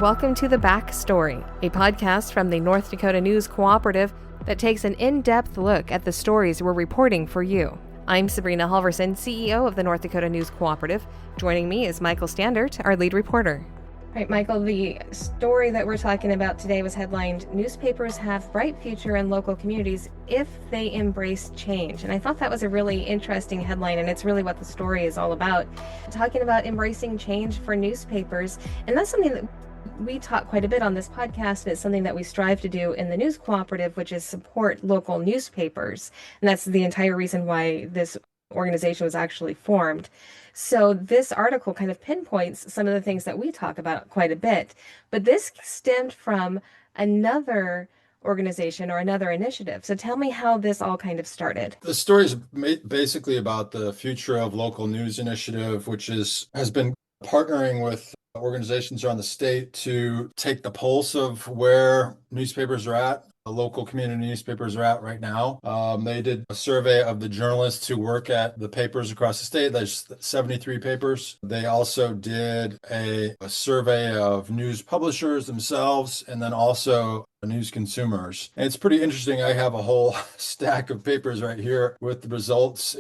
Welcome to The Backstory, a podcast from the North Dakota News Cooperative that takes an in-depth look at the stories we're reporting for you. I'm Sabrina Halvorson, CEO of the North Dakota News Cooperative. Joining me is Michael Standaert, our lead reporter. All right, Michael, the story that we're talking about today was headlined, "Newspapers Have Bright Future in Local Communities If They Embrace Change." And I thought that was a really interesting headline, and it's really what the story is all about. Talking about embracing change for newspapers. And that's something that we talk quite a bit on this podcast, and it's something that we strive to do in the News Cooperative, which is support local newspapers. And that's the entire reason why this organization was actually formed. So this article kind of pinpoints some of the things that we talk about quite a bit, but this stemmed from another organization or another initiative. So tell me how this all kind of started. The story is basically about the Future of Local News initiative, which has been partnering with organizations around the state to take the pulse of where newspapers are at. The local community newspapers are at right now. They did a survey of the journalists who work at the papers across the state. There's 73 papers. They also did a survey of news publishers themselves, and then also news consumers. And it's pretty interesting. I have a whole stack of papers right here with the results.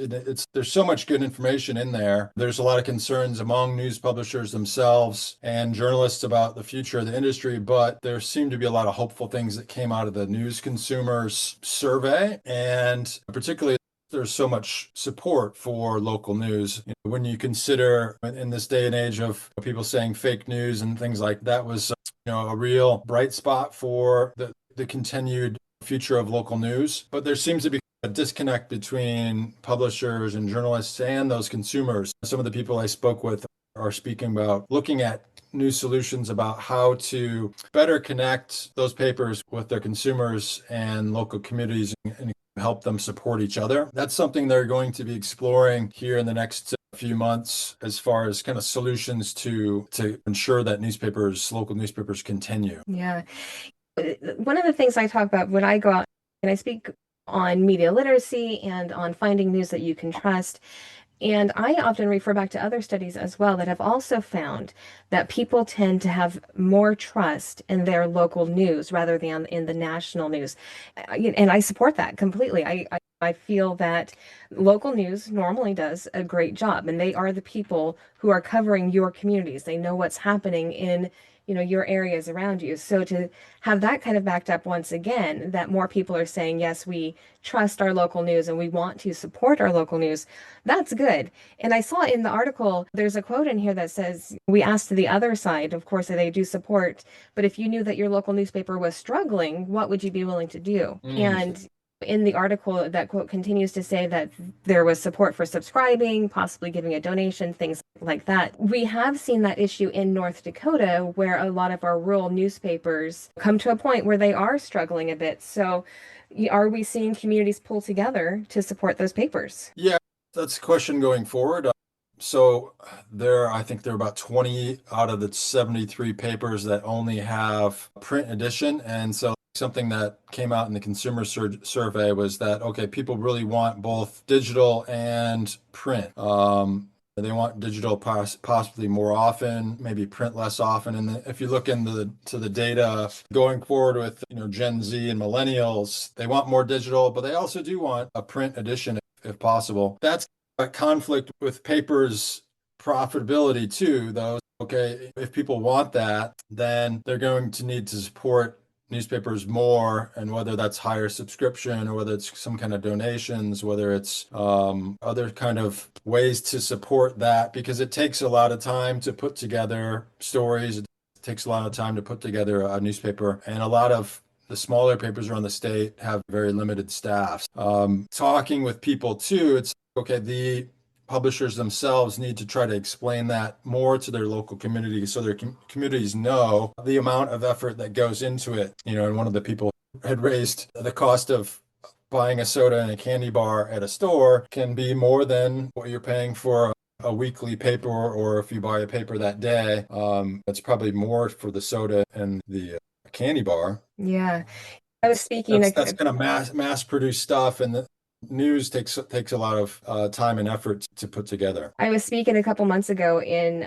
There's so much good information in there. There's a lot of concerns among news publishers themselves and journalists about the future of the industry, but there seem to be a lot of hopeful things that came out of the news consumers survey. And particularly, there's so much support for local news. When you consider in this day and age of people saying fake news and things like that, was a real bright spot for the continued future of local news. But there seems to be a disconnect between publishers and journalists and those consumers. Some of the people I spoke with are speaking about looking at new solutions about how to better connect those papers with their consumers and local communities and help them support each other. That's something they're going to be exploring here in the next few months as far as kind of solutions to ensure that local newspapers continue. Yeah. One of the things I talk about when I go out and I speak on media literacy and on finding news that you can trust, and I often refer back to other studies as well that have also found that people tend to have more trust in their local news rather than in the national news. And I support that completely. I feel that local news normally does a great job, and they are the people who are covering your communities. They know what's happening in your areas around you. So to have that kind of backed up once again, that more people are saying, yes, we trust our local news and we want to support our local news, that's good. And I saw in the article, there's a quote in here that says, we asked the other side, of course, they do support, but if you knew that your local newspaper was struggling, what would you be willing to do? And in the article, that quote continues to say that there was support for subscribing, possibly giving a donation, things like that. We have seen that issue in North Dakota, where a lot of our rural newspapers come to a point where they are struggling a bit. So are we seeing communities pull together to support those papers? Yeah, that's a question going forward. So I think there are about 20 out of the 73 papers that only have print edition. And so something that came out in the consumer survey was that, okay, people really want both digital and print. They want digital possibly more often, maybe print less often. And if you look into the data going forward with Gen Z and millennials, they want more digital, but they also do want a print edition if possible. That's a conflict with papers' profitability too, though. Okay, if people want that, then they're going to need to support newspapers more, and whether that's higher subscription or whether it's some kind of donations, whether it's other kind of ways to support that, because it takes a lot of time to put together stories. It takes a lot of time to put together a newspaper, and a lot of the smaller papers around the state have very limited staffs. Talking with people too, it's okay, the publishers themselves need to try to explain that more to their local community so their communities know the amount of effort that goes into it. And one of the people had raised the cost of buying a soda and a candy bar at a store can be more than what you're paying for a weekly paper, or if you buy a paper that day, it's probably more for the soda and the candy bar. Yeah. I was speaking. That's kind of mass produced stuff, and the news takes a lot of time and effort to put together. I was speaking a couple months ago in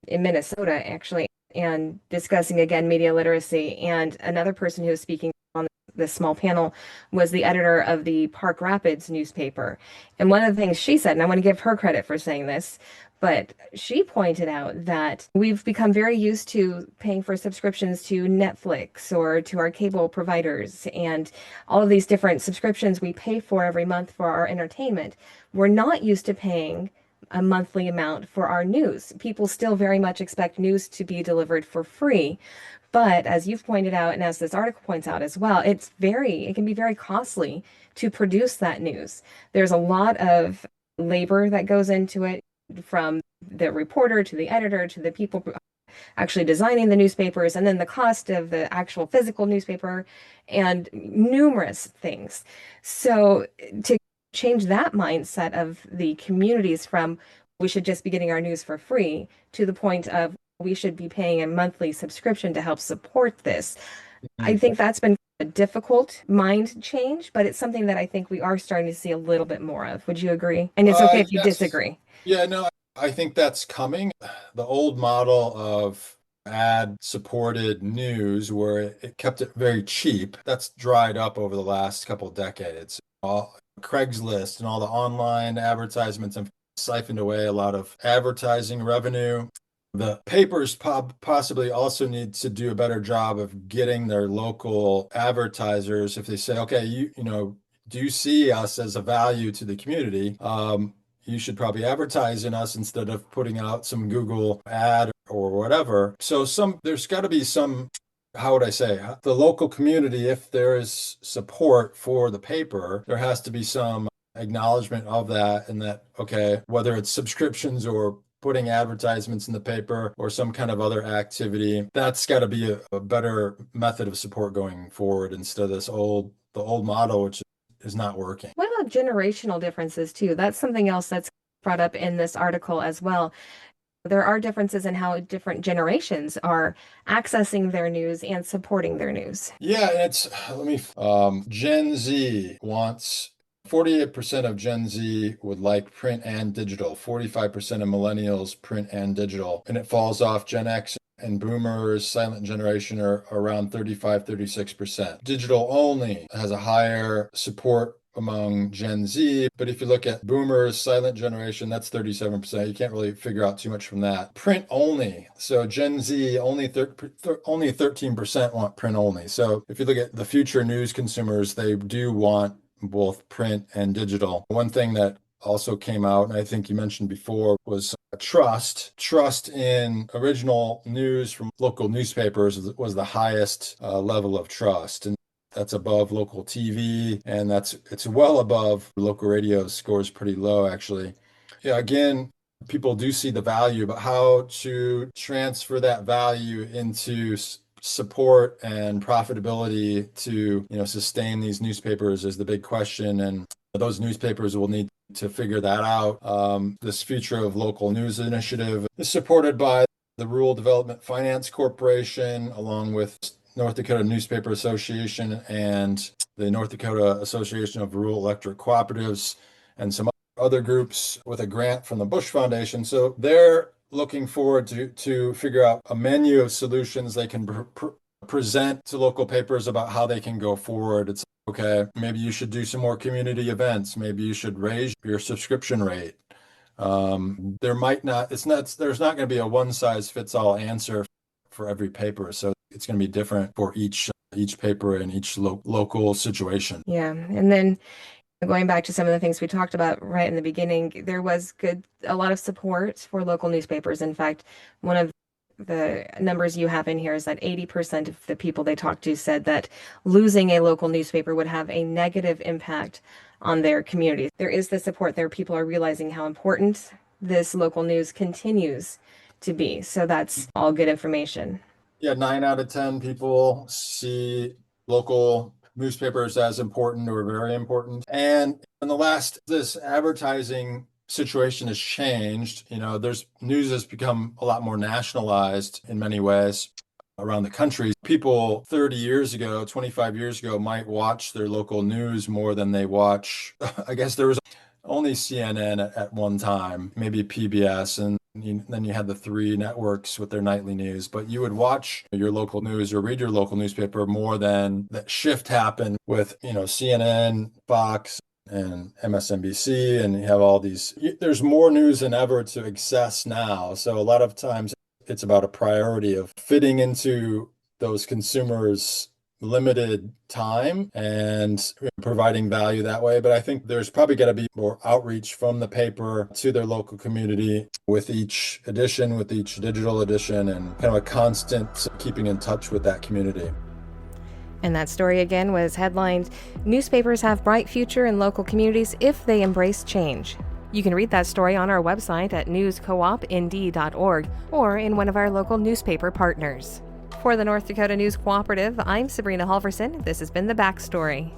Minnesota, actually, and discussing again media literacy. And another person who was speaking on this small panel was the editor of the Park Rapids newspaper. And one of the things she said, and I want to give her credit for saying this, but she pointed out that we've become very used to paying for subscriptions to Netflix or to our cable providers and all of these different subscriptions we pay for every month for our entertainment. We're not used to paying a monthly amount for our news. People still very much expect news to be delivered for free. But as you've pointed out, and as this article points out as well, it can be very costly to produce that news. There's a lot of labor that goes into it, from the reporter to the editor to the people actually designing the newspapers, and then the cost of the actual physical newspaper and numerous things. So to change that mindset of the communities from we should just be getting our news for free to the point of we should be paying a monthly subscription to help support this. I think that's been a difficult mind change, but it's something that I think we are starting to see a little bit more of. Would you agree? And it's okay if you Yes. disagree. Yeah, no, I think that's coming. The old model of ad supported news where it kept it very cheap, that's dried up over the last couple of decades. All Craigslist and all the online advertisements have siphoned away a lot of advertising revenue. The papers possibly also need to do a better job of getting their local advertisers. If they say, okay, do you see us as a value to the community? You should probably advertise in us instead of putting out some Google ad or whatever. So there's got to be some, how would I say, the local community, if there is support for the paper, there has to be some acknowledgement of that, and that, okay, whether it's subscriptions or putting advertisements in the paper or some kind of other activity, that's got to be a better method of support going forward instead of the old model, which is not working. What about generational differences too? That's something else that's brought up in this article as well. There are differences in how different generations are accessing their news and supporting their news. Yeah, and Gen Z wants 48% of Gen Z would like print and digital, 45% of millennials print and digital, and it falls off Gen X and boomers, silent generation are around 35, 36%. Digital only has a higher support among Gen Z, but if you look at boomers, silent generation, that's 37%. You can't really figure out too much from that. Print only. So Gen Z, only 13% want print only. So if you look at the future news consumers, they do want both print and digital. One thing that also came out, and I think you mentioned before, was trust in original news from local newspapers was the highest level of trust, and that's above local TV, and it's well above local radio. Scores pretty low, actually. Yeah, again, people do see the value, but how to transfer that value into support and profitability to, sustain these newspapers is the big question, and those newspapers will need to figure that out. This Future of Local News initiative is supported by the Rural Development Finance Corporation, along with North Dakota Newspaper Association and the North Dakota Association of Rural Electric Cooperatives, and some other groups with a grant from the Bush Foundation. So they're looking forward to figure out a menu of solutions they can present to local papers about how they can go forward. It's okay, maybe you should do some more community events. Maybe you should raise your subscription rate. There's not going to be a one size fits all answer for every paper. So it's going to be different for each paper and each local situation. Yeah. And then going back to some of the things we talked about right in the beginning, there was a lot of support for local newspapers. In fact, one of the numbers you have in here is that 80% of the people they talked to said that losing a local newspaper would have a negative impact on their community. There is the support there. People are realizing how important this local news continues to be. So that's all good information. Yeah, 9 out of 10 people see local newspapers as important or very important. And in this advertising situation has changed. News has become a lot more nationalized in many ways around the country. People 30 years ago, 25 years ago might watch their local news more than they watch. I guess there was only CNN at one time, maybe PBS, and Then you had the three networks with their nightly news, but you would watch your local news or read your local newspaper more than that shift happened with, CNN, Fox, and MSNBC, and you have all these, there's more news than ever to access now. So a lot of times it's about a priority of fitting into those consumers' limited time and providing value that way. But I think there's probably got to be more outreach from the paper to their local community with each edition, with each digital edition, and kind of a constant keeping in touch with that community. And that story again was headlined, "Newspapers Have Bright Future in Local Communities If They Embrace Change." You can read that story on our website at newscoopnd.org or in one of our local newspaper partners. For the North Dakota News Cooperative, I'm Sabrina Halvorson. This has been The Backstory.